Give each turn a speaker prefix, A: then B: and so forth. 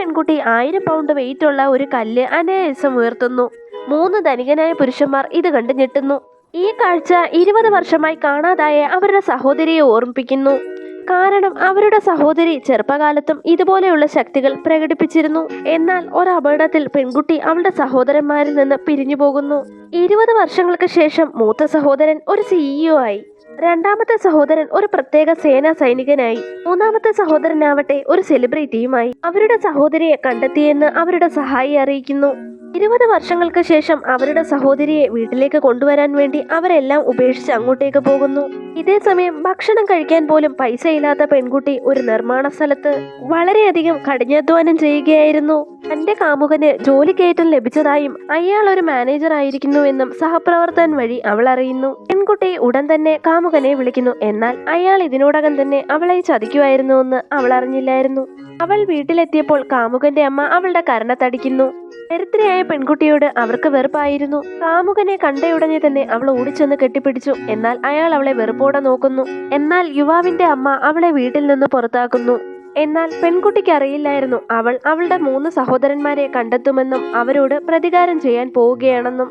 A: പെൺകുട്ടി 1000 പൗണ്ട് വെയിറ്റുള്ള ഒരു കല്ല് അനായാസം ഉയർത്തുന്നു. 3 ധനികനായ പുരുഷന്മാർ ഇത് കണ്ട് ഞെട്ടുന്നു. ഈ കാഴ്ച 20 വർഷമായി കാണാതായ അവരുടെ സഹോദരിയെ ഓർമ്മിപ്പിക്കുന്നു. കാരണം അവരുടെ സഹോദരി ചെറുപ്പകാലത്തും ഇതുപോലെയുള്ള ശക്തികൾ പ്രകടിപ്പിച്ചിരുന്നു. എന്നാൽ ഒരപകടത്തിൽ പെൺകുട്ടി അവളുടെ സഹോദരന്മാരിൽ നിന്ന് പിരിഞ്ഞു പോകുന്നു. 20 വർഷങ്ങൾക്ക് ശേഷം മൂത്ത സഹോദരൻ ഒരു CEO ആയി. രണ്ടാമത്തെ സഹോദരൻ ഒരു പ്രത്യേക സേനാ സൈനികനായി. മൂന്നാമത്തെ സഹോദരനാവട്ടെ ഒരു സെലിബ്രിറ്റിയുമായി. അവരുടെ സഹോദരിയെ കണ്ടെത്തിയെന്ന് അവരുടെ സഹായി അറിയിക്കുന്നു. 20 വർഷങ്ങൾക്ക് ശേഷം അവരുടെ സഹോദരിയെ വീട്ടിലേക്ക് കൊണ്ടുവരാൻ വേണ്ടി അവരെല്ലാം ഉപേക്ഷിച്ച് അങ്ങോട്ടേക്ക് പോകുന്നു. ഇതേസമയം ഭക്ഷണം കഴിക്കാൻ പോലും പൈസയില്ലാത്ത പെൺകുട്ടി ഒരു നിർമ്മാണ സ്ഥലത്ത് വളരെയധികം കഠിനാധ്വാനം ചെയ്യുകയായിരുന്നു. തന്റെ കാമുകന് ജോലിക്കയറ്റം ലഭിച്ചതായും അയാൾ ഒരു മാനേജർ ആയിരിക്കുന്നുവെന്നും സഹപ്രവർത്തകൻ വഴി അവൾ അറിയുന്നു. പെൺകുട്ടി ഉടൻ തന്നെ കാമുകനെ വിളിക്കുന്നു. എന്നാൽ അയാൾ ഇതിനോടകം തന്നെ അവളെ ചതിക്കുമായിരുന്നുവെന്ന് അവൾ അറിഞ്ഞില്ലായിരുന്നു. അവൾ വീട്ടിലെത്തിയപ്പോൾ കാമുകന്റെ അമ്മ അവളുടെ കരണത്തടിക്കുന്നു. ദരിദ്രയായ പെൺകുട്ടിയോട് അവർക്ക് വെറുപ്പായിരുന്നു. കാമുകനെ കണ്ടയുടനെ തന്നെ അവൾ ഓടിച്ചെന്ന് കെട്ടിപ്പിടിച്ചു. എന്നാൽ അയാൾ അവളെ വെറുപ്പോടെ നോക്കുന്നു. എന്നാൽ യുവാവിന്റെ അമ്മ അവളെ വീട്ടിൽ നിന്ന് പുറത്താക്കുന്നു. എന്നാൽ പെൺകുട്ടിക്ക് അറിയില്ലായിരുന്നു അവൾ അവളുടെ 3 സഹോദരന്മാരെ കണ്ടെത്തുമെന്നും അവരോട് പ്രതികാരം ചെയ്യാൻ പോവുകയാണെന്നും.